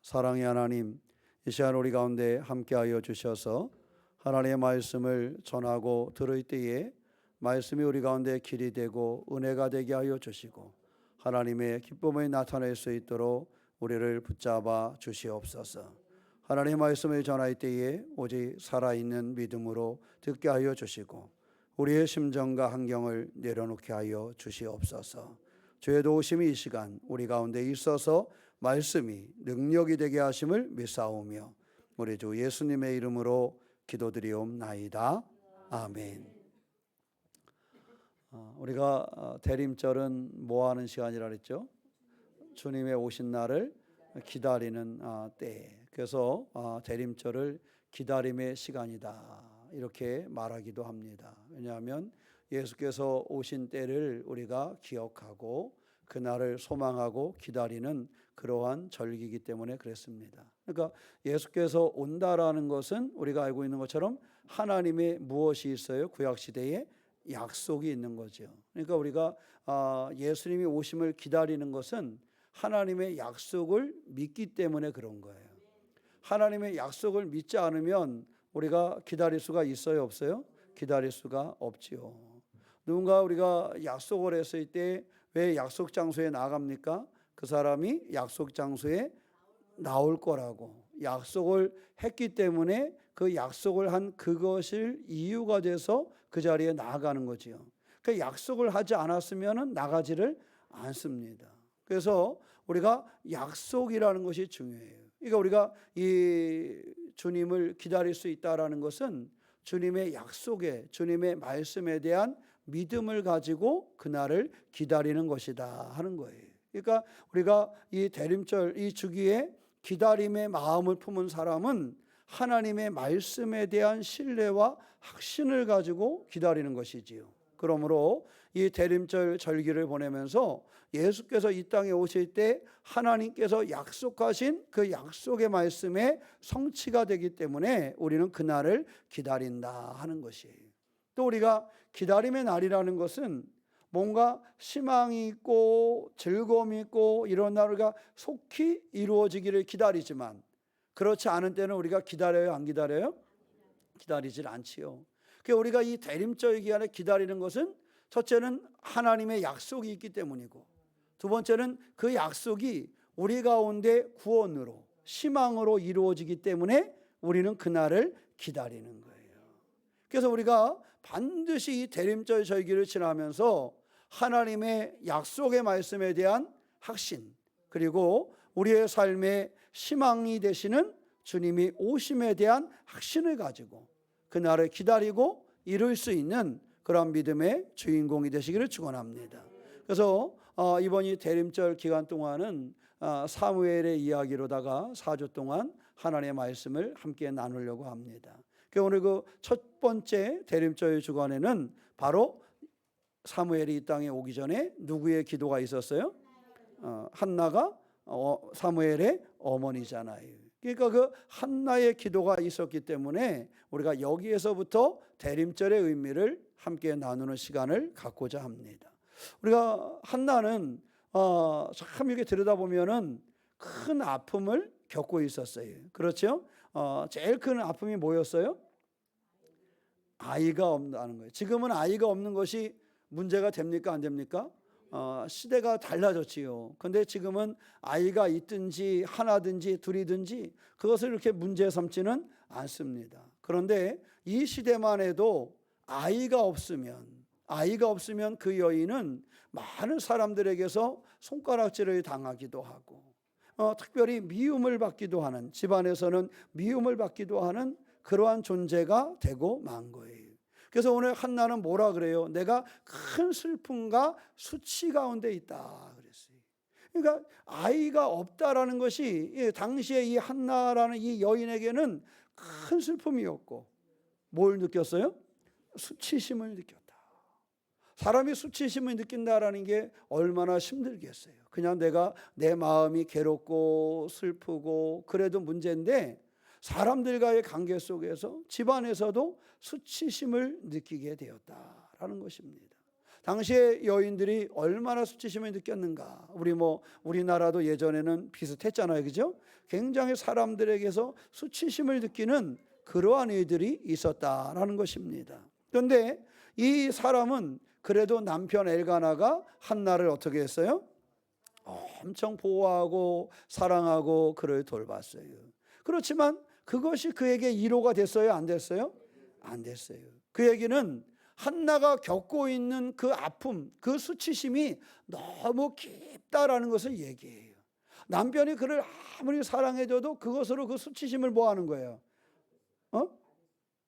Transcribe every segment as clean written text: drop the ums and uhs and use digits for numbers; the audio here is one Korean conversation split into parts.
사랑의 하나님, 이 시간 우리 가운데 함께하여 주셔서 하나님의 말씀을 전하고 들을 때에 말씀이 우리 가운데 길이 되고 은혜가 되게 하여 주시고 하나님의 기쁨을 나타낼 수 있도록 우리를 붙잡아 주시옵소서. 하나님의 말씀을 전할 때에 오직 살아있는 믿음으로 듣게 하여 주시고 우리의 심정과 환경을 내려놓게 하여 주시옵소서. 주의 도우심이 이 시간 우리 가운데 있어서 말씀이 능력이 되게 하심을 믿사오며 우리 주 예수님의 이름으로 기도드리옵나이다. 아멘. 우리가 대림절은 뭐 하는 시간이라 그랬죠? 주님의 오신 날을 기다리는 때. 그래서 대림절을 기다림의 시간이다 이렇게 말하기도 합니다. 왜냐하면 예수께서 오신 때를 우리가 기억하고 그날을 소망하고 기다리는 그러한 절기이기 때문에 그랬습니다. 그러니까 예수께서 온다라는 것은 우리가 알고 있는 것처럼 하나님의 무엇이 있어요? 구약시대에 약속이 있는 거죠. 그러니까 우리가 예수님이 오심을 기다리는 것은 하나님의 약속을 믿기 때문에 그런 거예요. 하나님의 약속을 믿지 않으면 우리가 기다릴 수가 있어요, 없어요? 기다릴 수가 없지요. 누군가 우리가 약속을 했을 때 왜 약속 장소에 나갑니까? 그 사람이 약속 장소에 나올 거라고 약속을 했기 때문에 그 약속을 한 그것을 이유가 돼서 그 자리에 나아가는 거지요. 그 약속을 하지 않았으면 나가지를 않습니다. 그래서 우리가 약속이라는 것이 중요해요. 그러니까 우리가 이 주님을 기다릴 수 있다라는 것은 주님의 약속에, 주님의 말씀에 대한 믿음을 가지고 그날을 기다리는 것이다 하는 거예요. 그러니까 우리가 이 대림절, 이 주기에 기다림의 마음을 품은 사람은 하나님의 말씀에 대한 신뢰와 확신을 가지고 기다리는 것이지요. 그러므로 이 대림절 절기를 보내면서 예수께서 이 땅에 오실 때 하나님께서 약속하신 그 약속의 말씀에 성취가 되기 때문에 우리는 그날을 기다린다 하는 것이에요. 또 우리가 기다림의 날이라는 것은 뭔가 희망이 있고 즐거움이 있고 이런 날 우리가 속히 이루어지기를 기다리지만 그렇지 않은 때는 우리가 기다려요, 안 기다려요? 기다리질 않지요. 그러니까 우리가 이 대림절 기간에 기다리는 것은 첫째는 하나님의 약속이 있기 때문이고 두 번째는 그 약속이 우리 가운데 구원으로 희망으로 이루어지기 때문에 우리는 그날을 기다리는 거예요. 그래서 우리가 반드시 이 대림절 절기를 지나면서 하나님의 약속의 말씀에 대한 확신 그리고 우리의 삶의 희망이 되시는 주님이 오심에 대한 확신을 가지고 그날을 기다리고 이룰 수 있는 그런 믿음의 주인공이 되시기를 축원합니다. 그래서 이번 이 대림절 기간 동안은 사무엘의 이야기로다가 4주 동안 하나님의 말씀을 함께 나누려고 합니다. 오늘 그 첫 번째 대림절 주간에는 바로 사무엘이 이 땅에 오기 전에 누구의 기도가 있었어요? 한나가 사무엘의 어머니잖아요. 그러니까 그 한나의 기도가 있었기 때문에 우리가 여기에서부터 대림절의 의미를 함께 나누는 시간을 갖고자 합니다. 우리가 한나는 참 이렇게 들여다보면은 큰 아픔을 겪고 있었어요. 그렇죠? 제일 큰 아픔이 뭐였어요? 아이가 없다는 거예요. 지금은 아이가 없는 것이 문제가 됩니까? 안 됩니까? 시대가 달라졌지요. 그런데 지금은 아이가 있든지 하나든지 둘이든지 그것을 이렇게 문제 삼지는 않습니다. 그런데 이 시대만 해도 아이가 없으면 그 여인은 많은 사람들에게서 손가락질을 당하기도 하고 특별히 미움을 받기도 하는, 집안에서는 미움을 받기도 하는 그러한 존재가 되고 만 거예요. 그래서 오늘 한나는 뭐라 그래요? 내가 큰 슬픔과 수치 가운데 있다 그랬어요. 그러니까 아이가 없다라는 것이 당시에 이 한나라는 이 여인에게는 큰 슬픔이었고 뭘 느꼈어요? 수치심을 느꼈다. 사람이 수치심을 느낀다라는 게 얼마나 힘들겠어요. 그냥 내 마음이 괴롭고 슬프고 그래도 문제인데 사람들과의 관계 속에서 집안에서도 수치심을 느끼게 되었다라는 것입니다. 당시의 여인들이 얼마나 수치심을 느꼈는가. 우리나라도 예전에는 비슷했잖아요, 그죠? 굉장히 사람들에게서 수치심을 느끼는 그러한 일들이 있었다라는 것입니다. 그런데 이 사람은 그래도 남편 엘가나가 한나를 어떻게 했어요? 엄청 보호하고 사랑하고 그를 돌봤어요. 그렇지만 그것이 그에게 위로가 됐어요? 안 됐어요? 안 됐어요. 그 얘기는 한나가 겪고 있는 그 아픔, 그 수치심이 너무 깊다라는 것을 얘기해요. 남편이 그를 아무리 사랑해줘도 그것으로 그 수치심을 뭐 하는 거예요?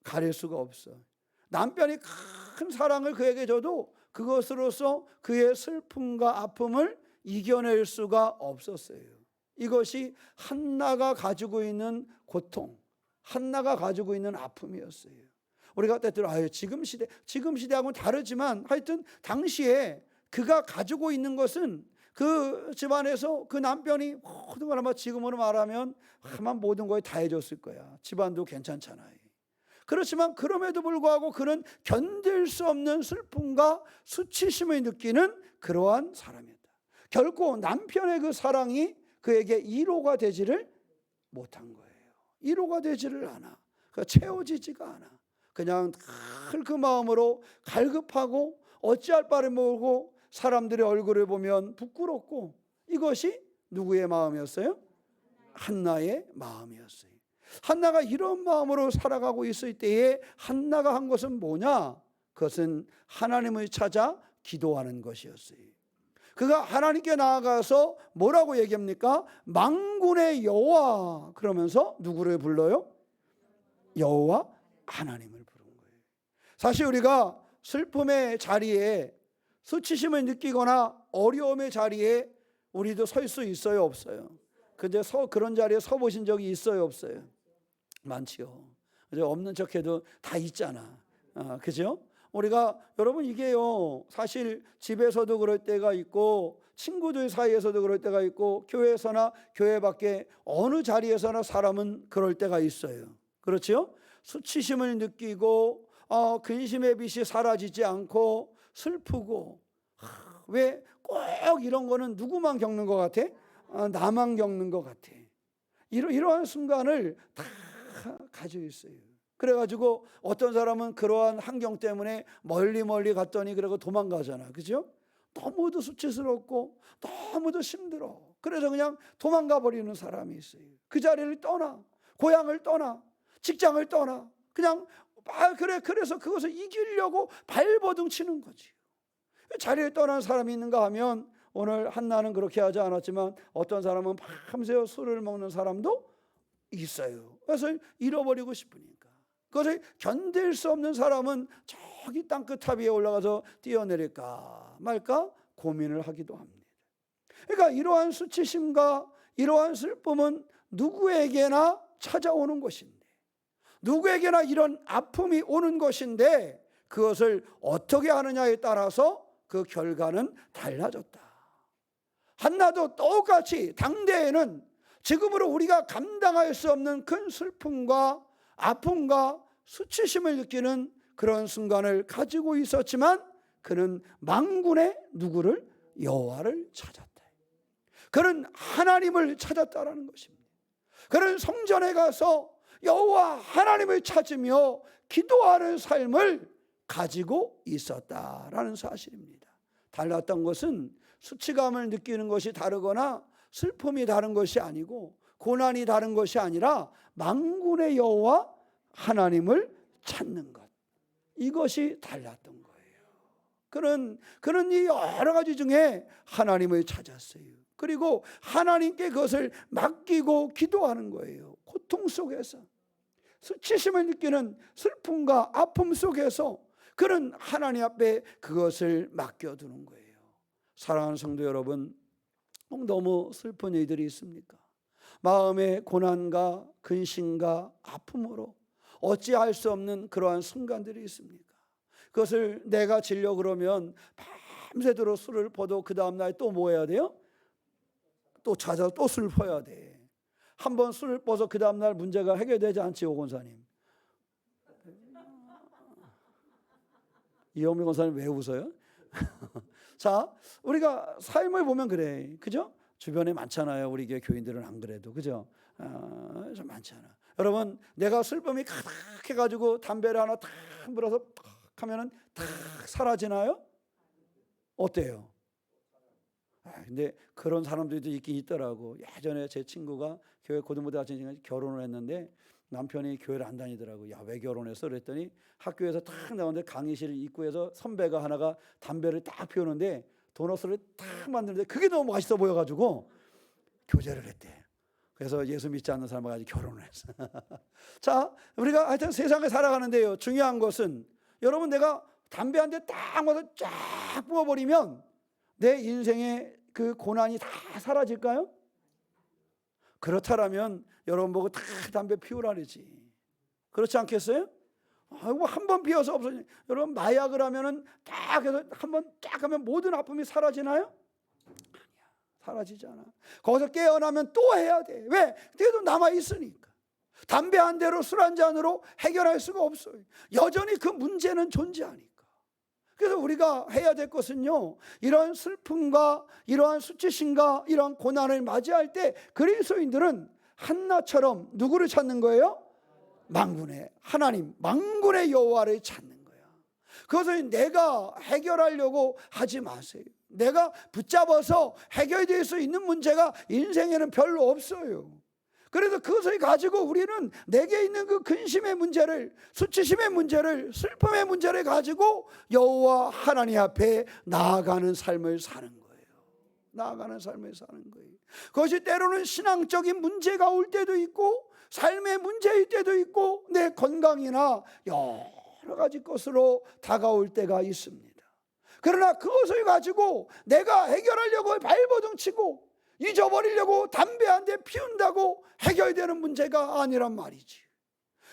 가릴 수가 없어. 남편이 큰 사랑을 그에게 줘도 그것으로서 그의 슬픔과 아픔을 이겨낼 수가 없었어요. 이것이 한나가 가지고 있는 고통, 한나가 가지고 있는 아픔이었어요. 우리가 때때로 지금 시대하고는 다르지만 하여튼 당시에 그가 가지고 있는 것은 그 집안에서 그 남편이 모든 걸 아마 지금으로 말하면 아마 모든 거에 다 해줬을 거야. 집안도 괜찮잖아요. 그렇지만 그럼에도 불구하고 그는 견딜 수 없는 슬픔과 수치심을 느끼는 그러한 사람이었다. 결코 남편의 그 사랑이 그에게 위로가 되지를 못한 거예요. 위로가 되지를 않아. 채워지지가 않아. 그냥 늘 그 마음으로 갈급하고 어찌할 바를 모르고 사람들의 얼굴을 보면 부끄럽고, 이것이 누구의 마음이었어요? 한나의 마음이었어요. 한나가 이런 마음으로 살아가고 있을 때에 한나가 한 것은 뭐냐? 그것은 하나님을 찾아 기도하는 것이었어요. 그가 하나님께 나아가서 뭐라고 얘기합니까? 만군의 여호와, 그러면서 누구를 불러요? 여호와 하나님을 부른 거예요. 사실 우리가 슬픔의 자리에, 수치심을 느끼거나 어려움의 자리에 우리도 설 수 있어요, 없어요? 근데 그런 자리에 서 보신 적이 있어요, 없어요? 많지요. 없는 척해도 다 있잖아. 그죠? 우리가 여러분 이게요, 사실 집에서도 그럴 때가 있고 친구들 사이에서도 그럴 때가 있고 교회에서나 교회 밖에 어느 자리에서나 사람은 그럴 때가 있어요. 그렇죠? 수치심을 느끼고 근심의 빛이 사라지지 않고 슬프고, 왜 꼭 이런 거는 누구만 겪는 것 같아? 나만 겪는 것 같아. 이러한 순간을 다 가지고 있어요. 그래가지고 어떤 사람은 그러한 환경 때문에 멀리 갔더니 그러고 도망가잖아. 그죠? 너무도 수치스럽고 너무도 힘들어. 그래서 그냥 도망가 버리는 사람이 있어요. 그 자리를 떠나, 고향을 떠나, 직장을 떠나, 그냥 그래서 그것을 이기려고 발버둥 치는 거지. 자리를 떠난 사람이 있는가 하면, 오늘 한나는 그렇게 하지 않았지만 어떤 사람은 밤새 술을 먹는 사람도 있어요. 그래서 잃어버리고 싶으니까. 그것을 견딜 수 없는 사람은 저기 땅끝 위에 올라가서 뛰어내릴까 말까 고민을 하기도 합니다. 그러니까 이러한 수치심과 이러한 슬픔은 누구에게나 찾아오는 것인데, 누구에게나 이런 아픔이 오는 것인데, 그것을 어떻게 하느냐에 따라서 그 결과는 달라졌다. 한나도 똑같이 당대에는 지금으로 우리가 감당할 수 없는 큰 슬픔과 아픔과 수치심을 느끼는 그런 순간을 가지고 있었지만, 그는 만군의 누구를? 여호와를 찾았다. 그는 하나님을 찾았다라는 것입니다. 그는 성전에 가서 여호와 하나님을 찾으며 기도하는 삶을 가지고 있었다라는 사실입니다. 달랐던 것은 수치감을 느끼는 것이 다르거나 슬픔이 다른 것이 아니고 고난이 다른 것이 아니라 만군의 여호와 하나님을 찾는 것, 이것이 달랐던 거예요. 그는 이 여러 가지 중에 하나님을 찾았어요. 그리고 하나님께 그것을 맡기고 기도하는 거예요. 고통 속에서, 수치심을 느끼는 슬픔과 아픔 속에서 그는 하나님 앞에 그것을 맡겨두는 거예요. 사랑하는 성도 여러분, 너무 슬픈 일들이 있습니까? 마음의 고난과 근심과 아픔으로 어찌할 수 없는 그러한 순간들이 있습니까? 그것을 내가 지려고 그러면 밤새도록 술을 퍼도 그 다음날 또 뭐 해야 돼요? 또 찾아서 또 술을 퍼야 돼. 한번 술을 퍼서 그 다음날 문제가 해결되지 않지, 오 권사님. 이영미 권사님 왜 웃어요? 자, 우리가 삶을 보면 그래, 그죠? 주변에 많잖아요. 우리 교인들은 안 그래도, 그죠? 좀 많잖아. 여러분, 내가 슬픔이 가득해가지고 담배를 하나 탁 불어서 탁 하면은 탁 사라지나요? 어때요? 근데 그런 사람들도 있긴 있더라고. 예전에 제 친구가 교회 고등부대 같은 친구가 결혼을 했는데 남편이 교회를 안 다니더라고. 야, 왜 결혼했어? 그랬더니 학교에서 탁 나오는데 강의실 입구에서 선배가 하나가 담배를 딱 피우는데 도넛을 딱 만드는데 그게 너무 맛있어 보여가지고 교제를 했대. 그래서 예수 믿지 않는 사람과 같이 결혼을 했어. 자, 우리가 하여튼 세상에 살아가는데요, 중요한 것은 여러분, 내가 담배 한 대 딱 맞아서 쫙 부어버리면 내 인생의 그 고난이 다 사라질까요? 그렇다면 여러분 보고 다 담배 피우라지. 그렇지 않겠어요? 아이고, 한 번 피워서 없어지. 여러분, 마약을 하면은 딱 해서 한 번 딱 하면 모든 아픔이 사라지나요? 아니야, 사라지지 않아. 거기서 깨어나면 또 해야 돼. 왜? 그래도 남아 있으니까. 담배 한 대로 술 한 잔으로 해결할 수가 없어요. 여전히 그 문제는 존재하니까. 그래서 우리가 해야 될 것은요, 이러한 슬픔과 이러한 수치심과 이러한 고난을 맞이할 때 그리스도인들은 한나처럼 누구를 찾는 거예요? 만군의 하나님, 만군의 여호와를 찾는 거야. 그것을 내가 해결하려고 하지 마세요. 내가 붙잡아서 해결될 수 있는 문제가 인생에는 별로 없어요. 그래서 그것을 가지고 우리는 내게 있는 그 근심의 문제를, 수치심의 문제를, 슬픔의 문제를 가지고 여호와 하나님 앞에 나아가는 삶을 사는 거예요. 나아가는 삶을 사는 거예요. 그것이 때로는 신앙적인 문제가 올 때도 있고 삶의 문제일 때도 있고 내 건강이나 여러 가지 것으로 다가올 때가 있습니다. 그러나 그것을 가지고 내가 해결하려고 발버둥 치고 잊어버리려고 담배 한 대 피운다고 해결되는 문제가 아니란 말이지.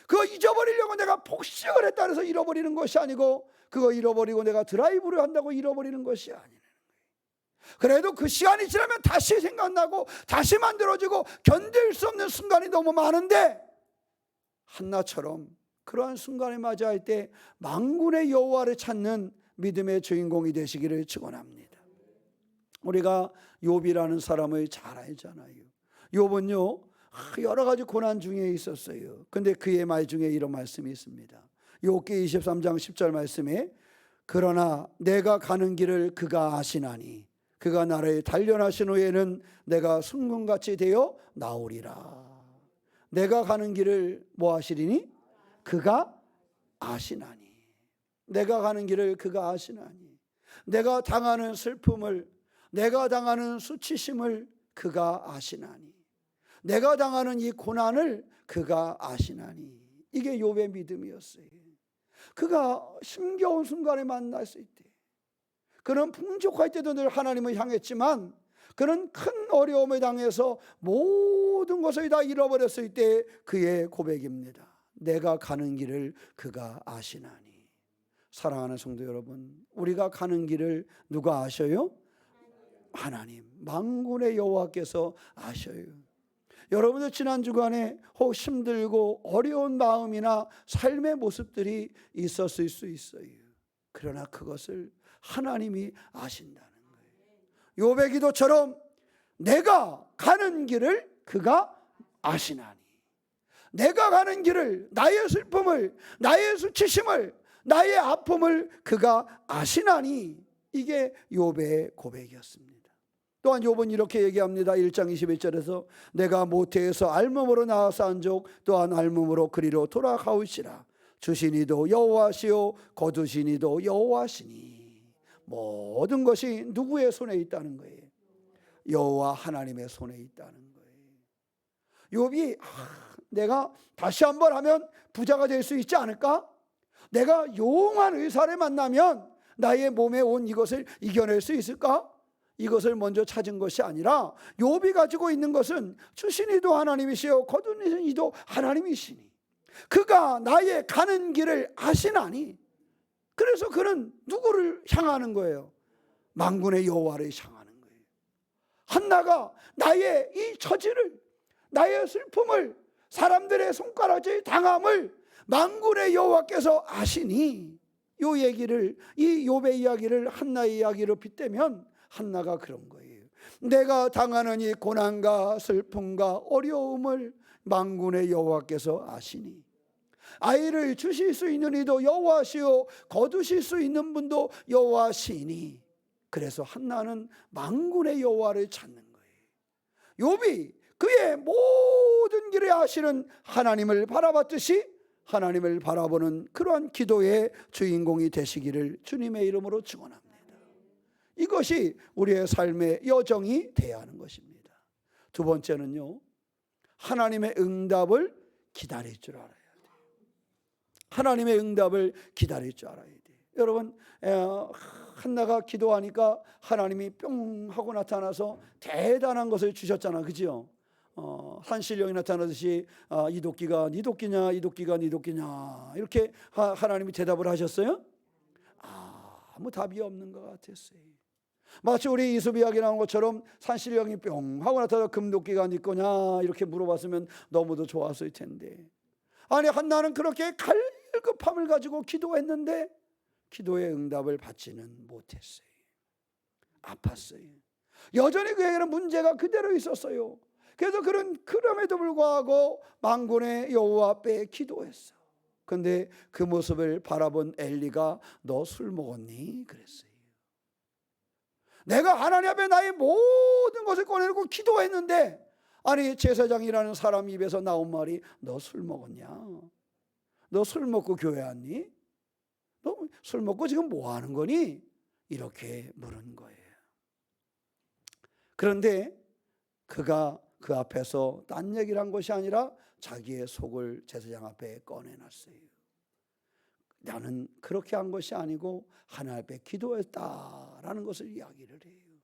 그거 잊어버리려고 내가 폭식을 했다 해서 잃어버리는 것이 아니고, 그거 잃어버리고 내가 드라이브를 한다고 잃어버리는 것이 아니라는 거예요. 그래도 그 시간이 지나면 다시 생각나고 다시 만들어지고 견딜 수 없는 순간이 너무 많은데, 한나처럼 그러한 순간을 맞이할 때 만군의 여호와를 찾는 믿음의 주인공이 되시기를 축원합니다. 우리가 욥이라는 사람을 잘 알잖아요. 욥은요, 여러 가지 고난 중에 있었어요. 근데 그의 말 중에 이런 말씀이 있습니다. 욥기 23장 10절 말씀에, 그러나 내가 가는 길을 그가 아시나니 그가 나를 단련하신 후에는 내가 순금같이 되어 나오리라. 내가 가는 길을 뭐 하시리니? 그가 아시나니. 내가 가는 길을 그가 아시나니. 내가 당하는 슬픔을, 내가 당하는 수치심을 그가 아시나니. 내가 당하는 이 고난을 그가 아시나니. 이게 욥의 믿음이었어요. 그가 힘겨운 순간에 만났을 때, 그는 풍족할 때도 늘 하나님을 향했지만 그는 큰 어려움을 당해서 모든 것을 다 잃어버렸을 때 그의 고백입니다. 내가 가는 길을 그가 아시나니. 사랑하는 성도 여러분, 우리가 가는 길을 누가 아셔요? 하나님, 만군의 여호와께서 아셔요. 여러분들 지난 주간에 혹 힘들고 어려운 마음이나 삶의 모습들이 있었을 수 있어요. 그러나 그것을 하나님이 아신다는 거예요. 욥의 기도처럼 내가 가는 길을 그가 아시나니. 내가 가는 길을, 나의 슬픔을, 나의 수치심을, 나의 아픔을 그가 아시나니. 이게 욥의 고백이었습니다. 또한 욥은 이렇게 얘기합니다. 1장 21절에서 내가 모태에서 알몸으로 나와서 한족 또한 알몸으로 그리로 돌아가오시라. 주시니도 여호와시요 거두시니도 여호와시니. 모든 것이 누구의 손에 있다는 거예요? 여호와 하나님의 손에 있다는 거예요. 욥이 내가 다시 한번 하면 부자가 될 수 있지 않을까? 내가 용한 의사를 만나면 나의 몸에 온 이것을 이겨낼 수 있을까? 이것을 먼저 찾은 것이 아니라 욥이 가지고 있는 것은 주시니도 하나님이시요 거두시니도 하나님이시니 그가 나의 가는 길을 아시나니. 그래서 그는 누구를 향하는 거예요? 만군의 여호와를 향하는 거예요. 한나가 나의 이 처지를, 나의 슬픔을, 사람들의 손가락질 당함을 만군의 여호와께서 아시니. 요 얘기를, 이 욥의 이야기를 한나의 이야기로 빗대면 한나가 그런 거예요. 내가 당하는 이 고난과 슬픔과 어려움을 만군의 여호와께서 아시니, 아이를 주실 수 있는 이도 여호와시요 거두실 수 있는 분도 여호와시니, 그래서 한나는 만군의 여호와를 찾는 거예요. 욥이 그의 모든 길에 하시는 하나님을 바라봤듯이 하나님을 바라보는 그러한 기도의 주인공이 되시기를 주님의 이름으로 축원합니다. 이것이 우리의 삶의 여정이 되어야 하는 것입니다. 두 번째는요, 하나님의 응답을 기다릴 줄 알아야 돼요. 하나님의 응답을 기다릴 줄 알아야 돼요. 여러분, 한나가 기도하니까 하나님이 뿅 하고 나타나서 대단한 것을 주셨잖아, 그죠? 산신령이 나타나듯이 이도끼가 네 도끼냐, 이도끼가 네 도끼냐, 이렇게 하나님이 대답을 하셨어요? 아무 답이 없는 것 같았어요. 마치 우리 이솝 이야기 나온 것처럼 산신령이 뿅 하고 나타나서 금도끼가 네 거냐 이렇게 물어봤으면 너무도 좋았을 텐데, 아니 한나는 그렇게 갈급함을 가지고 기도했는데 기도의 응답을 받지는 못했어요. 아팠어요. 여전히 그에게는 문제가 그대로 있었어요. 그래서 그럼에도 불구하고 만군의 여호와 앞에 기도했어. 그런데 그 모습을 바라본 엘리가 너 술 먹었니? 그랬어요. 내가 하나님 앞에 나의 모든 것을 꺼내놓고 기도했는데, 아니 제사장이라는 사람 입에서 나온 말이 너 술 먹었냐? 너 술 먹고 교회 왔니? 너 술 먹고 지금 뭐 하는 거니? 이렇게 물은 거예요. 그런데 그가 그 앞에서 딴 얘기를 한 것이 아니라 자기의 속을 제사장 앞에 꺼내놨어요. 나는 그렇게 한 것이 아니고 하나님 앞에 기도했다라는 것을 이야기를 해요.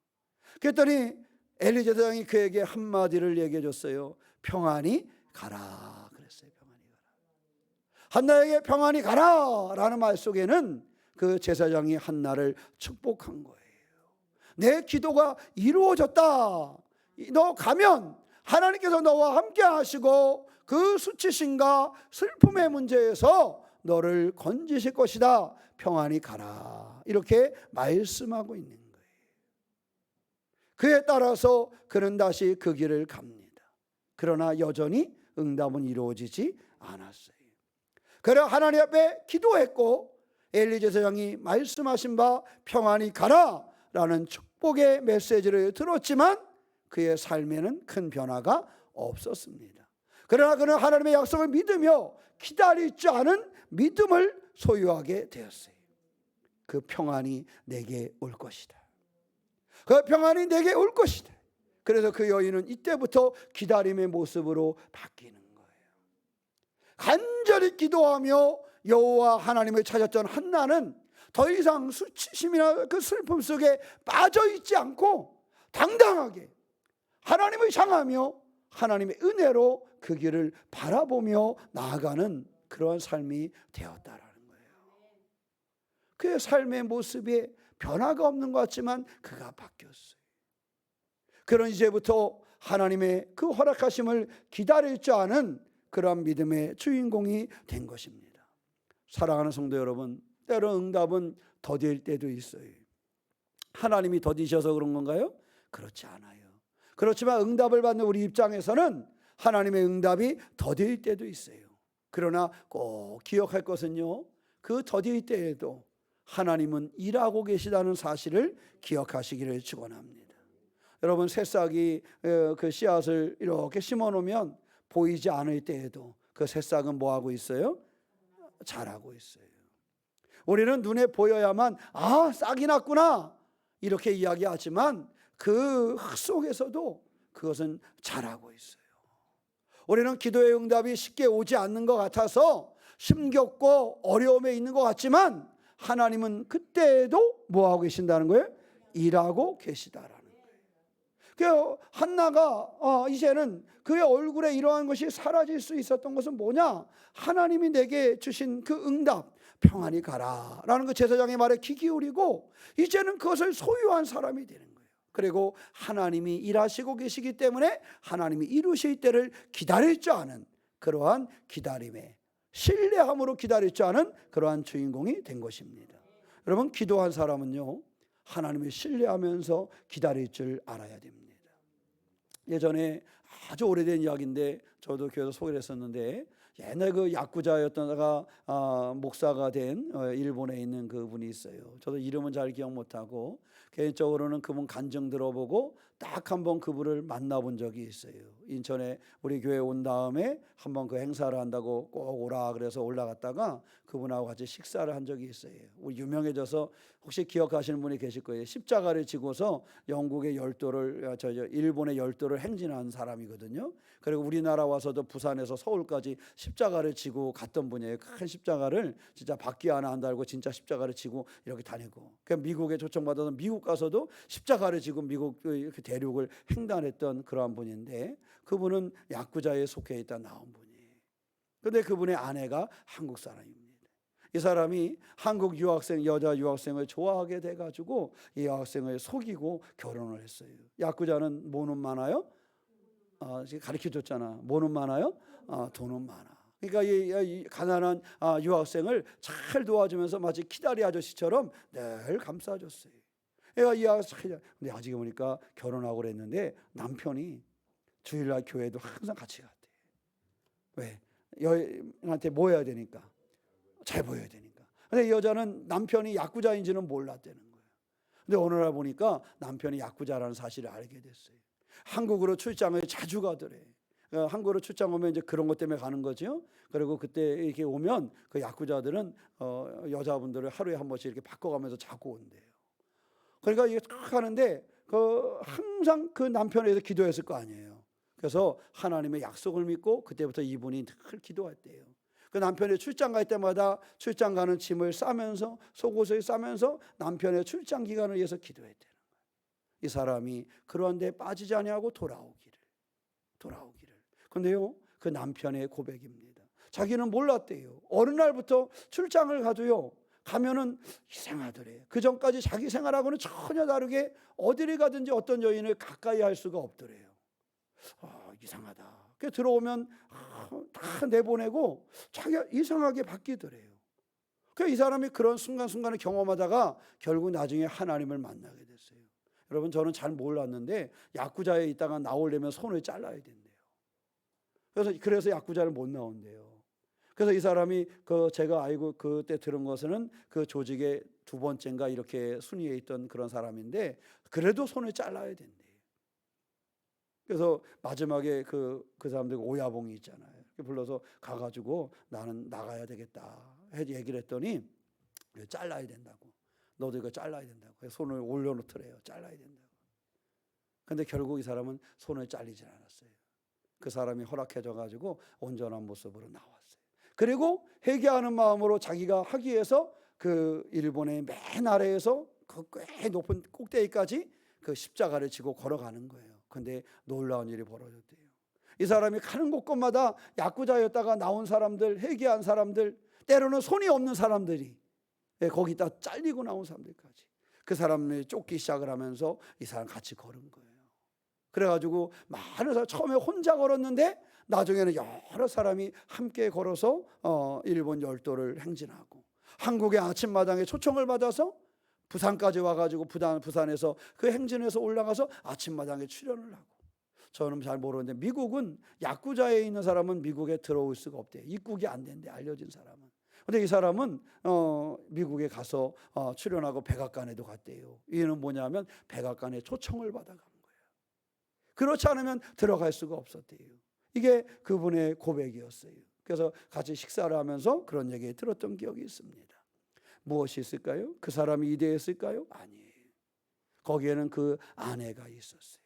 그랬더니 엘리 제사장이 그에게 한마디를 얘기해 줬어요. 평안히 가라 그랬어요. 평안히 가라. 한나에게 평안히 가라 라는 말 속에는 그 제사장이 한나를 축복한 거예요. 내 기도가 이루어졌다. 너 가면 하나님께서 너와 함께 하시고 그 수치심과 슬픔의 문제에서 너를 건지실 것이다. 평안히 가라. 이렇게 말씀하고 있는 거예요. 그에 따라서 그는 다시 그 길을 갑니다. 그러나 여전히 응답은 이루어지지 않았어요. 그래 하나님 앞에 기도했고 엘리 제사장이 말씀하신 바 평안히 가라 라는 축복의 메시지를 들었지만 그의 삶에는 큰 변화가 없었습니다. 그러나 그는 하나님의 약속을 믿으며 기다릴 줄 아는 믿음을 소유하게 되었어요. 그 평안이 내게 올 것이다. 그 평안이 내게 올 것이다. 그래서 그 여인은 이때부터 기다림의 모습으로 바뀌는 거예요. 간절히 기도하며 여호와 하나님을 찾았던 한나는 더 이상 수치심이나 그 슬픔 속에 빠져있지 않고 당당하게 하나님을 향하며 하나님의 은혜로 그 길을 바라보며 나아가는 그러한 삶이 되었다라는 거예요. 그의 삶의 모습에 변화가 없는 것 같지만 그가 바뀌었어요. 그런 이제부터 하나님의 그 허락하심을 기다릴 줄 아는 그러한 믿음의 주인공이 된 것입니다. 사랑하는 성도 여러분, 때로 응답은 더딜 때도 있어요. 하나님이 더디셔서 그런 건가요? 그렇지 않아요. 그렇지만 응답을 받는 우리 입장에서는 하나님의 응답이 더딜 때도 있어요. 그러나 꼭 기억할 것은요, 그 더딜 때에도 하나님은 일하고 계시다는 사실을 기억하시기를 축원합니다. 여러분, 새싹이 그 씨앗을 이렇게 심어놓으면 보이지 않을 때에도 그 새싹은 뭐하고 있어요? 자라고 있어요. 우리는 눈에 보여야만 싹이 났구나 이렇게 이야기하지만 그 흙 속에서도 그것은 자라고 있어요. 우리는 기도의 응답이 쉽게 오지 않는 것 같아서 힘겹고 어려움에 있는 것 같지만 하나님은 그때에도 뭐하고 계신다는 거예요? 일하고 계시다라는 거예요. 그 한나가 이제는 그의 얼굴에 이러한 것이 사라질 수 있었던 것은 뭐냐? 하나님이 내게 주신 그 응답, 평안히 가라 라는 그 제사장의 말에 귀 기울이고 이제는 그것을 소유한 사람이 되는 거예요. 그리고 하나님이 일하시고 계시기 때문에 하나님이 이루실 때를 기다릴 줄 아는 그러한 기다림의 신뢰함으로 기다릴 줄 아는 그러한 주인공이 된 것입니다. 여러분, 기도한 사람은요, 하나님을 신뢰하면서 기다릴 줄 알아야 됩니다. 예전에 아주 오래된 이야기인데 저도 교회에서 소개를 했었는데, 옛날 그 야쿠자였다가 목사가 된 일본에 있는 그분이 있어요. 저도 이름은 잘 기억 못하고 개인적으로는 그분 간증 들어보고 딱 한번 그분을 만나본 적이 있어요. 인천에 우리 교회 온 다음에 한번 그 행사를 한다고 꼭 오라 그래서 올라갔다가 그분하고 같이 식사를 한 적이 있어요. 유명해져서 혹시 기억하시는 분이 계실 거예요. 십자가를 지고서 영국의 열도를 일본의 열도를 행진한 사람이거든요. 그리고 우리나라 와서도 부산에서 서울까지 십자가를 지고 갔던 분이에요. 큰 십자가를 진짜 바퀴 하나 안 달고 진짜 십자가를 지고 이렇게 다니고, 그러니까 미국에 초청받아서 미국 가서도 십자가를 지고 미국 대륙을 횡단했던 그러한 분인데, 그분은 야쿠자에 속해 있다 나온 분이에요. 그런데 그분의 아내가 한국 사람입니다. 이 사람이 한국 여자 유학생을 좋아하게 돼가지고 이 여학생을 속이고 결혼을 했어요. 야쿠자는 뭐는 많아요? 가르쳐줬잖아. 뭐는 많아요? 돈은 많아. 그러니까 이 가난한 유학생을 잘 도와주면서 마치 키다리 아저씨처럼 늘 감싸줬어요. 그러니까 이 아저씨, 근데 아직 보니까 결혼하고 그랬는데 남편이 주일날 교회도 항상 같이 갔대. 왜? 여인한테 뭐 해야 되니까, 잘 보여야 되니까. 근데 이 여자는 남편이 야쿠자인지는 몰랐다는 거예요. 근데 어느 날 보니까 남편이 야쿠자라는 사실을 알게 됐어요. 한국으로 출장을 자주 가더래. 한국으로 출장 오면 이제 그런 것 때문에 가는 거죠. 그리고 그때 이렇게 오면 그 야쿠자들은 여자분들을 하루에 한 번씩 이렇게 바꿔가면서 자고 온대요. 그러니까 이게 딱 하는데 항상 그 남편에 대해서 기도했을 거 아니에요. 그래서 하나님의 약속을 믿고 그때부터 이분이 늘 기도했대요. 그 남편이 출장 갈 때마다 출장 가는 짐을 싸면서, 속옷을 싸면서 남편의 출장 기간을 위해서 기도했대요. 이 사람이 그런 데 빠지지 아니하고 돌아오기를. 근데요, 그 남편의 고백입니다. 자기는 몰랐대요. 어느 날부터 출장을 가도요, 가면은 이상하더래. 그 전까지 자기 생활하고는 전혀 다르게 어디를 가든지 어떤 여인을 가까이 할 수가 없더래요. 이상하다. 그 들어오면 다 내보내고 자기가 이상하게 바뀌더래요. 그 이 사람이 그런 순간순간을 경험하다가 결국 나중에 하나님을 만나게 됐어요. 여러분, 저는 잘 몰랐는데 야쿠자에 있다가 나오려면 손을 잘라야 된대요. 그래서 야쿠자를 못 나온대요. 그래서 이 사람이 제가 알고 그때 들은 것은 그 조직의 두 번째인가 이렇게 순위에 있던 그런 사람인데, 그래도 손을 잘라야 된대요. 그래서 마지막에 그 사람들 오야봉이 있잖아요. 불러서 가가지고 나는 나가야 되겠다 얘기를 했더니 잘라야 된다고. 너도 이거 잘라야 된다고. 손을 올려놓더래요. 잘라야 된다고. 근데 결국 이 사람은 손을 잘리질 않았어요. 그 사람이 허락해줘가지고 온전한 모습으로 나왔어요. 그리고 회개하는 마음으로 자기가 하기 위해서 그 일본의 맨 아래에서 그 꽤 높은 꼭대기까지 그 십자가를 지고 걸어가는 거예요. 근데 놀라운 일이 벌어졌대요. 이 사람이 가는 곳곳마다 야쿠자였다가 나온 사람들, 회개한 사람들, 때로는 손이 없는 사람들이, 거기다 잘리고 나온 사람들까지 그 사람을 쫓기 시작을 하면서 이 사람 같이 걸은 거예요. 그래가지고 많은 사람, 처음에 혼자 걸었는데 나중에는 여러 사람이 함께 걸어서 일본 열도를 행진하고, 한국의 아침마당에 초청을 받아서 부산까지 와가지고 부산에서 그 행진에서 올라가서 아침마당에 출연을 하고. 저는 잘 모르는데 미국은 야쿠자에 있는 사람은 미국에 들어올 수가 없대요. 입국이 안 된대, 알려진 사람은. 근데 이 사람은 미국에 가서 출연하고 백악관에도 갔대요. 이유는 뭐냐면 백악관에 초청을 받아간 거예요. 그렇지 않으면 들어갈 수가 없었대요. 이게 그분의 고백이었어요. 그래서 같이 식사를 하면서 그런 얘기 들었던 기억이 있습니다. 무엇이 있을까요? 그 사람이 이대했을까요? 아니에요. 거기에는 그 아내가 있었어요.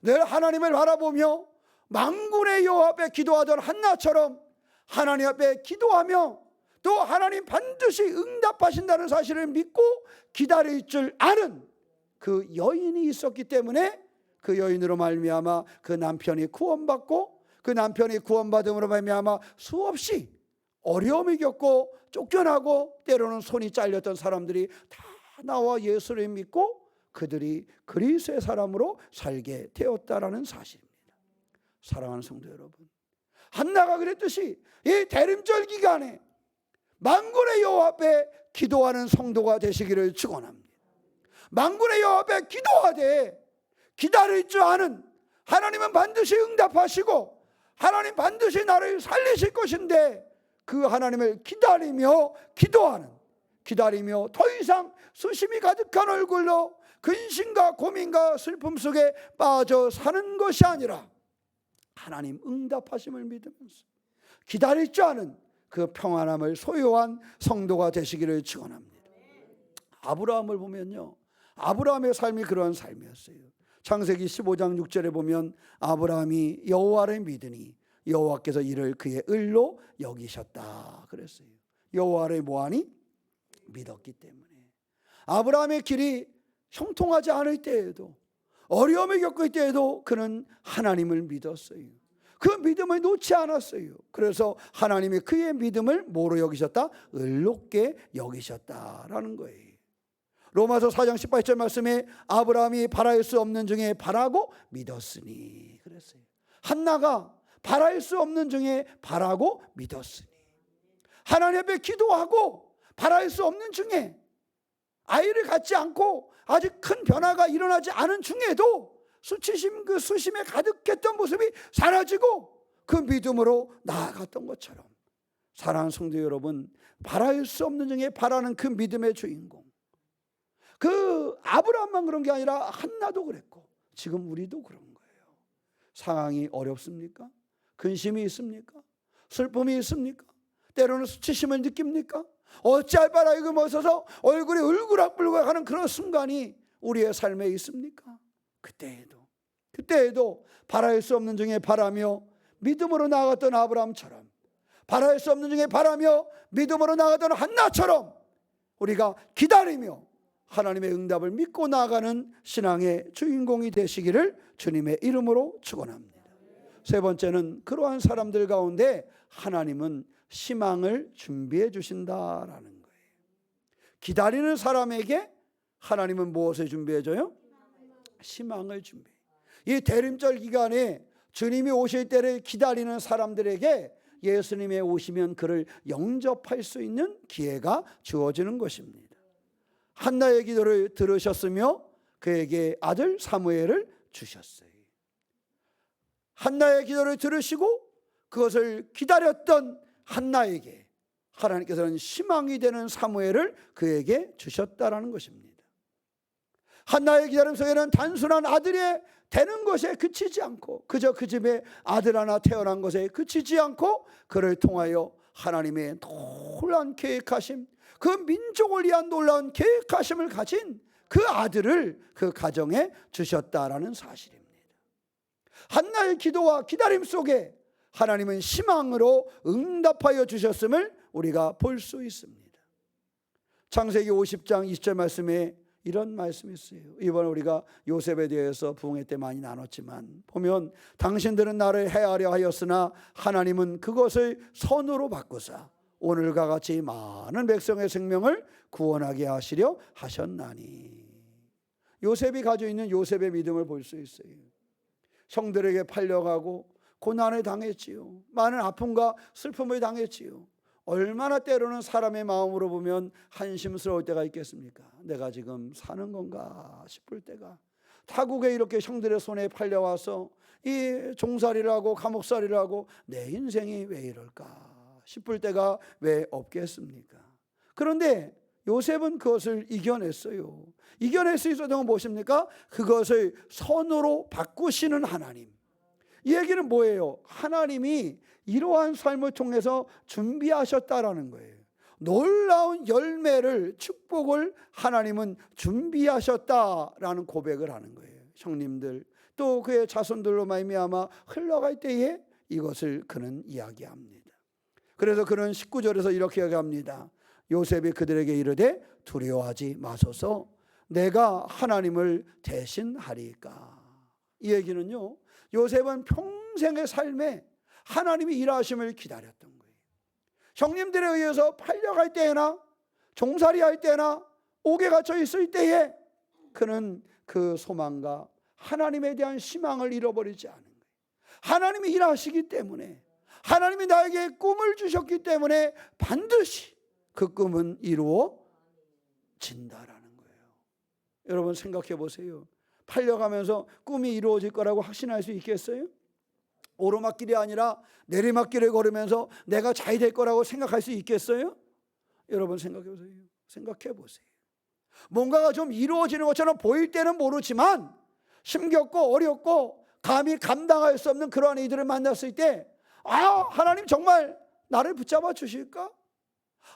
늘 하나님을 바라보며 만군의 여호와 앞에 기도하던 한나처럼 하나님 앞에 기도하며 또 하나님 반드시 응답하신다는 사실을 믿고 기다릴 줄 아는 그 여인이 있었기 때문에 그 여인으로 말미암아 그 남편이 구원받고, 그 남편이 구원받음으로 말미암아 수없이 어려움을 겪고 쫓겨나고 때로는 손이 잘렸던 사람들이 다 나와 예수를 믿고 그들이 그리스도의 사람으로 살게 되었다라는 사실입니다. 사랑하는 성도 여러분, 한나가 그랬듯이 이 대림절 기간에 만군의 여호와 앞에 기도하는 성도가 되시기를 축원합니다. 만군의 여호와 앞에 기도하되 기다릴 줄 아는 하나님은 반드시 응답하시고 하나님 반드시 나를 살리실 것인데 그 하나님을 기다리며 기다리며 더 이상 수심이 가득한 얼굴로 근심과 고민과 슬픔 속에 빠져 사는 것이 아니라 하나님 응답하심을 믿으면서 기다릴 줄 아는 그 평안함을 소유한 성도가 되시기를 축원합니다. 아브라함을 보면요, 아브라함의 삶이 그러한 삶이었어요. 창세기 15장 6절에 보면 아브라함이 여호와를 믿으니 여호와께서 이를 그의 의로 여기셨다 그랬어요. 여호와를 뭐하니? 믿었기 때문에. 아브라함의 길이 형통하지 않을 때에도, 어려움을 겪을 때에도 그는 하나님을 믿었어요. 그 믿음을 놓지 않았어요. 그래서 하나님이 그의 믿음을 뭐로 여기셨다? 의롭게 여기셨다라는 거예요. 로마서 4장 18절 말씀에 아브라함이 바랄 수 없는 중에 바라고 믿었으니 그랬어요. 한나가 바랄 수 없는 중에 바라고 믿었으니, 하나님 앞에 기도하고 바랄 수 없는 중에, 아이를 갖지 않고 아직 큰 변화가 일어나지 않은 중에도 수치심, 그 수심에 가득했던 모습이 사라지고 그 믿음으로 나아갔던 것처럼, 사랑하는 성도 여러분, 바랄 수 없는 중에 바라는 그 믿음의 주인공, 그 아브라함만 그런 게 아니라 한나도 그랬고 지금 우리도 그런 거예요. 상황이 어렵습니까? 근심이 있습니까? 슬픔이 있습니까? 때로는 수치심을 느낍니까? 어찌할 바라 이거 멋서서 얼굴이 울그락불그락하는 그런 순간이 우리의 삶에 있습니까? 그때에도 바랄 수 없는 중에 바라며 믿음으로 나아갔던 아브라함처럼, 바랄 수 없는 중에 바라며 믿음으로 나아갔던 한나처럼 우리가 기다리며 하나님의 응답을 믿고 나아가는 신앙의 주인공이 되시기를 주님의 이름으로 축원합니다. 세 번째는 그러한 사람들 가운데 하나님은 희망을 준비해 주신다라는 거예요. 기다리는 사람에게 하나님은 무엇을 준비해 줘요? 희망을 준비해. 이 대림절 기간에 주님이 오실 때를 기다리는 사람들에게 예수님이 오시면 그를 영접할 수 있는 기회가 주어지는 것입니다. 한나의 기도를 들으셨으며 그에게 아들 사무엘을 주셨어요. 한나의 기도를 들으시고 그것을 기다렸던 한나에게 하나님께서는 희망이 되는 사무엘을 그에게 주셨다라는 것입니다. 한나의 기다림 속에는 단순한 아들이 되는 것에 그치지 않고, 그저 그 집에 아들 하나 태어난 것에 그치지 않고 그를 통하여 하나님의 놀라운 계획하심, 그 민족을 위한 놀라운 계획하심을 가진 그 아들을 그 가정에 주셨다라는 사실입니다. 한나의 기도와 기다림 속에 하나님은 희망으로 응답하여 주셨음을 우리가 볼 수 있습니다. 창세기 50장 20절 말씀에 이런 말씀이 있어요. 이번에 우리가 요셉에 대해서 부흥회 때 많이 나눴지만 보면, 당신들은 나를 해하려 하였으나 하나님은 그것을 선으로 바꾸사 오늘과 같이 많은 백성의 생명을 구원하게 하시려 하셨나니. 요셉이 가지고 있는 요셉의 믿음을 볼 수 있어요. 형들에게 팔려가고 고난을 당했지요. 많은 아픔과 슬픔을 당했지요. 얼마나 때로는 사람의 마음으로 보면 한심스러울 때가 있겠습니까? 내가 지금 사는 건가 싶을 때가, 타국에 이렇게 형들의 손에 팔려와서 이 종살이를 하고 감옥살이를 하고 내 인생이 왜 이럴까 싶을 때가 왜 없겠습니까? 그런데 요셉은 그것을 이겨냈어요. 이겨낼 수 있었던 건 무엇입니까? 그것을 선으로 바꾸시는 하나님. 이 얘기는 뭐예요? 하나님이 이러한 삶을 통해서 준비하셨다라는 거예요. 놀라운 열매를, 축복을 하나님은 준비하셨다라는 고백을 하는 거예요. 형님들 또 그의 자손들로 말미암아 흘러갈 때에 이것을 그는 이야기합니다. 그래서 그는 19절에서 이렇게 이야기합니다. 요셉이 그들에게 이르되 두려워하지 마소서, 내가 하나님을 대신하리까. 이 얘기는요, 요셉은 평생의 삶에 하나님이 일하심을 기다렸던 거예요. 형님들에 의해서 팔려갈 때나 종살이 할 때나 옥에 갇혀 있을 때에 그는 그 소망과 하나님에 대한 희망을 잃어버리지 않은 거예요. 하나님이 일하시기 때문에, 하나님이 나에게 꿈을 주셨기 때문에 반드시 그 꿈은 이루어진다라는 거예요. 여러분 생각해 보세요. 팔려가면서 꿈이 이루어질 거라고 확신할 수 있겠어요? 오르막길이 아니라 내리막길을 걸으면서 내가 잘 될 거라고 생각할 수 있겠어요? 여러분 생각해 보세요. 생각해 보세요. 뭔가가 좀 이루어지는 것처럼 보일 때는 모르지만 힘겹고 어렵고 감히 감당할 수 없는 그러한 이들을 만났을 때 하나님 정말 나를 붙잡아 주실까?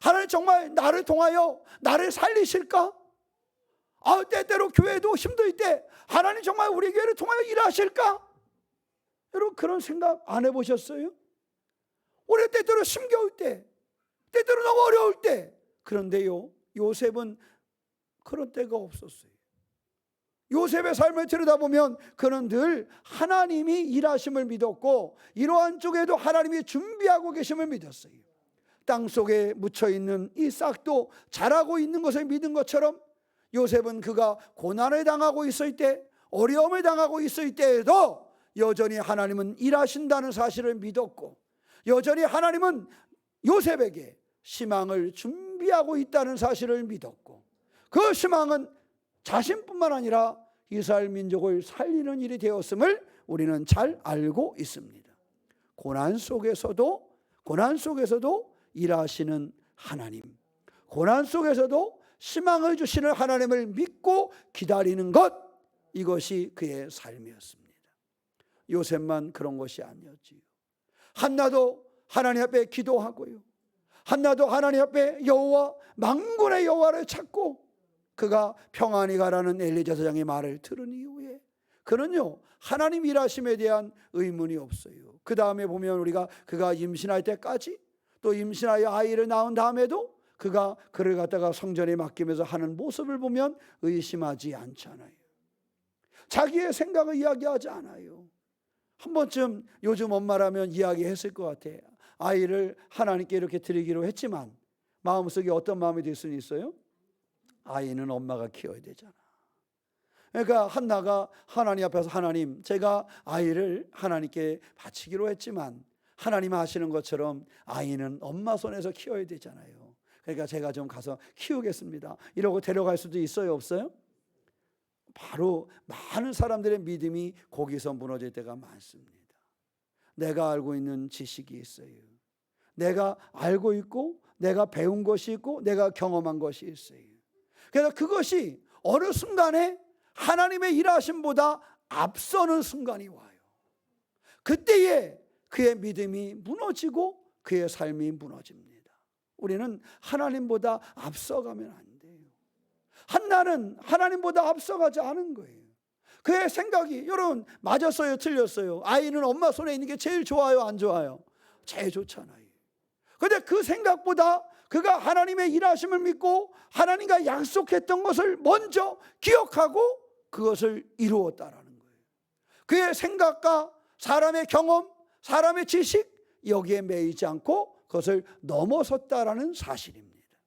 하나님 정말 나를 통하여 나를 살리실까? 때때로 교회도 힘들 때 하나님 정말 우리 교회를 통하여 일하실까? 여러분 그런 생각 안 해보셨어요? 우리 때때로 힘겨울 때, 때때로 너무 어려울 때. 그런데요, 요셉은 그런 때가 없었어요. 요셉의 삶을 들여다보면 그는 늘 하나님이 일하심을 믿었고 이러한 쪽에도 하나님이 준비하고 계심을 믿었어요. 땅속에 묻혀있는 이 싹도 자라고 있는 것을 믿은 것처럼 요셉은 그가 고난을 당하고 있을 때, 어려움을 당하고 있을 때에도 여전히 하나님은 일하신다는 사실을 믿었고 여전히 하나님은 요셉에게 희망을 준비하고 있다는 사실을 믿었고 그 희망은 자신뿐만 아니라 이스라엘 민족을 살리는 일이 되었음을 우리는 잘 알고 있습니다. 고난 속에서도 일하시는 하나님, 고난 속에서도 희망을 주시는 하나님을 믿고 기다리는 것, 이것이 그의 삶이었습니다. 요셉만 그런 것이 아니었지요. 한나도 하나님 앞에 기도하고요, 한나도 하나님 앞에 여호와, 만군의 여호와를 찾고 그가 평안히 가라는 엘리자 사장의 말을 들은 이후에 그는요 하나님 일하심에 대한 의문이 없어요. 그 다음에 보면 우리가 그가 임신할 때까지, 또 임신하여 아이를 낳은 다음에도 그가 그를 갖다가 성전에 맡기면서 하는 모습을 보면 의심하지 않잖아요. 자기의 생각을 이야기하지 않아요. 한 번쯤 요즘 엄마라면 이야기했을 것 같아요. 아이를 하나님께 이렇게 드리기로 했지만 마음속에 어떤 마음이 들 수는 있어요? 아이는 엄마가 키워야 되잖아. 그러니까 한나가 하나님 앞에서 하나님, 제가 아이를 하나님께 바치기로 했지만 하나님 하시는 것처럼 아이는 엄마 손에서 키워야 되잖아요. 그러니까 제가 좀 가서 키우겠습니다. 이러고 데려갈 수도 있어요, 없어요? 바로 많은 사람들의 믿음이 거기서 무너질 때가 많습니다. 내가 알고 있는 지식이 있어요. 내가 알고 있고 내가 배운 것이 있고 내가 경험한 것이 있어요. 그래서 그것이 어느 순간에 하나님의 일하심보다 앞서는 순간이 와요. 그때에 그의 믿음이 무너지고 그의 삶이 무너집니다. 우리는 하나님보다 앞서가면 안 돼요. 한나는 하나님보다 앞서가지 않은 거예요. 그의 생각이, 여러분 맞았어요, 틀렸어요? 아이는 엄마 손에 있는 게 제일 좋아요, 안 좋아요? 제일 좋잖아요. 그런데 그 생각보다 그가 하나님의 일하심을 믿고 하나님과 약속했던 것을 먼저 기억하고 그것을 이루었다라는 거예요. 그의 생각과 사람의 경험, 사람의 지식, 여기에 매이지 않고 그것을 넘어섰다라는 사실입니다.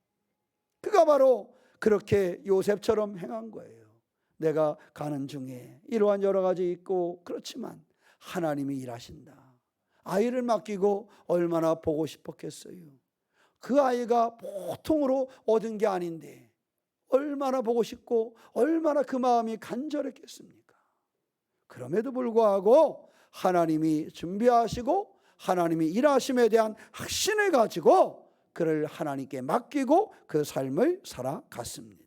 그가 바로 그렇게 요셉처럼 행한 거예요. 내가 가는 중에 이러한 여러 가지 있고 그렇지만 하나님이 일하신다. 아이를 맡기고 얼마나 보고 싶었겠어요. 그 아이가 보통으로 얻은 게 아닌데 얼마나 보고 싶고 얼마나 그 마음이 간절했겠습니까? 그럼에도 불구하고 하나님이 준비하시고 하나님이 일하심에 대한 확신을 가지고 그를 하나님께 맡기고 그 삶을 살아갔습니다.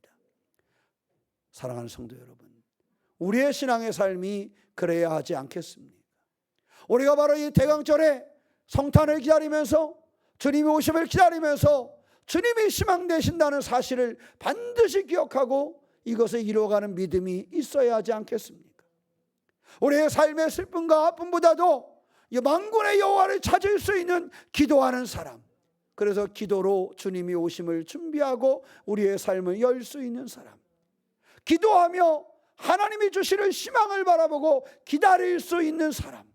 사랑하는 성도 여러분, 우리의 신앙의 삶이 그래야 하지 않겠습니까? 우리가 바로 이 대강절에 성탄을 기다리면서 주님이 오심을 기다리면서 주님이 희망 되신다는 사실을 반드시 기억하고 이것을 이루어가는 믿음이 있어야 하지 않겠습니까? 우리의 삶의 슬픔과 아픔보다도 이 만군의 여호와를 찾을 수 있는 기도하는 사람, 그래서 기도로 주님이 오심을 준비하고 우리의 삶을 열 수 있는 사람, 기도하며 하나님이 주시는 희망을 바라보고 기다릴 수 있는 사람,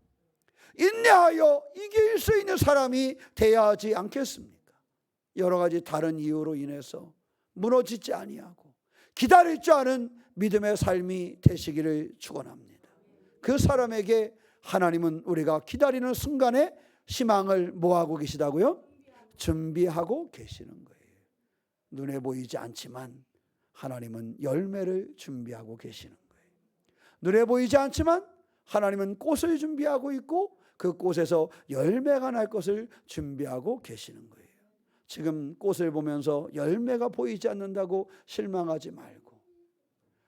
인내하여 이길 수 있는 사람이 되어야 하지 않겠습니까? 여러 가지 다른 이유로 인해서 무너지지 아니하고 기다릴 줄 아는 믿음의 삶이 되시기를 축원합니다. 그 사람에게 하나님은 우리가 기다리는 순간에 희망을 뭐하고 계시다고요? 준비하고 계시는 거예요. 눈에 보이지 않지만 하나님은 열매를 준비하고 계시는 거예요. 눈에 보이지 않지만 하나님은 꽃을 준비하고 있고 그 꽃에서 열매가 날 것을 준비하고 계시는 거예요. 지금 꽃을 보면서 열매가 보이지 않는다고 실망하지 말고,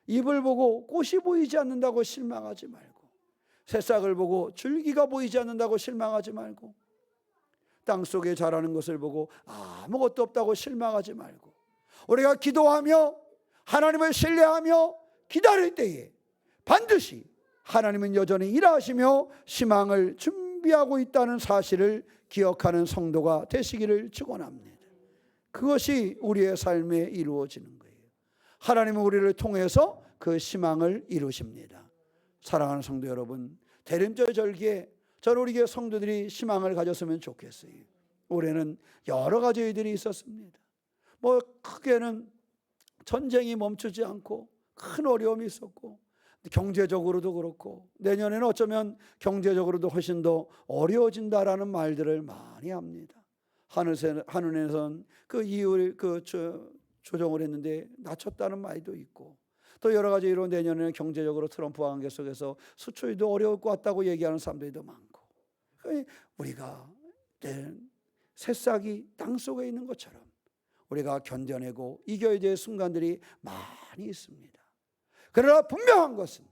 잎을 보고 꽃이 보이지 않는다고 실망하지 말고, 새싹을 보고 줄기가 보이지 않는다고 실망하지 말고, 땅속에 자라는 것을 보고 아무것도 없다고 실망하지 말고, 우리가 기도하며 하나님을 신뢰하며 기다릴 때에 반드시 하나님은 여전히 일하시며 희망을 준비하고 있다는 사실을 기억하는 성도가 되시기를 축원합니다. 그것이 우리의 삶에 이루어지는 거예요. 하나님은 우리를 통해서 그 희망을 이루십니다. 사랑하는 성도 여러분, 대림절 절기에 저는 우리 교회 성도들이 희망을 가졌으면 좋겠어요. 올해는 여러 가지 일들이 있었습니다. 크게는 전쟁이 멈추지 않고 큰 어려움이 있었고, 경제적으로도 그렇고, 내년에는 어쩌면 경제적으로도 훨씬 더 어려워진다라는 말들을 많이 합니다. 하늘에선 그 이유를 조정을 했는데 낮췄다는 말도 있고, 또 여러 가지 이로 내년에는 경제적으로 트럼프와 관계 속에서 수출도 어려울 것 같다고 얘기하는 사람들도 많고, 우리가 새싹이 땅속에 있는 것처럼 우리가 견뎌내고 이겨야 될 순간들이 많이 있습니다. 그러나 분명한 것은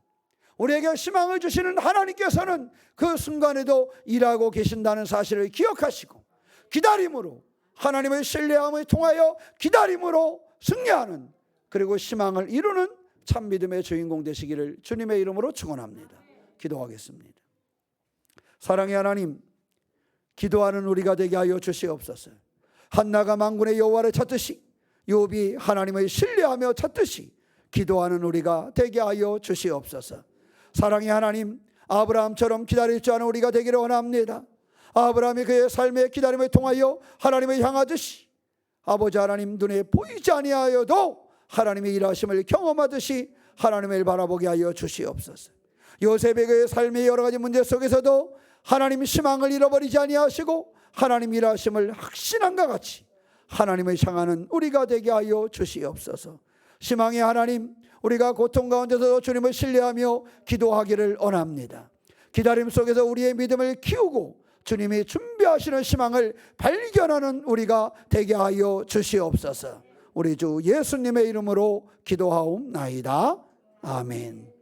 우리에게 희망을 주시는 하나님께서는 그 순간에도 일하고 계신다는 사실을 기억하시고, 기다림으로, 하나님의 신뢰함을 통하여 기다림으로 승리하는, 그리고 희망을 이루는 참 믿음의 주인공 되시기를 주님의 이름으로 축원합니다. 기도하겠습니다. 사랑의 하나님, 기도하는 우리가 되게 하여 주시옵소서. 한나가 만군의 여호와를 찾듯이, 욥이 하나님을 신뢰하며 찾듯이 기도하는 우리가 되게 하여 주시옵소서. 사랑의 하나님, 아브라함처럼 기다릴 줄 아는 우리가 되기를 원합니다. 아브라함이 그의 삶의 기다림을 통하여 하나님을 향하듯이, 아버지 하나님, 눈에 보이지 아니하여도 하나님의 일하심을 경험하듯이 하나님을 바라보게 하여 주시옵소서. 요셉의 그의 삶의 여러 가지 문제 속에서도 하나님 희망을 잃어버리지 아니하시고 하나님 일하심을 확신함과 같이 하나님을 향하는 우리가 되게 하여 주시옵소서. 희망의 하나님, 우리가 고통 가운데서 주님을 신뢰하며 기도하기를 원합니다. 기다림 속에서 우리의 믿음을 키우고 주님이 준비하시는 희망을 발견하는 우리가 되게 하여 주시옵소서. 우리 주 예수님의 이름으로 기도하옵나이다. 아멘.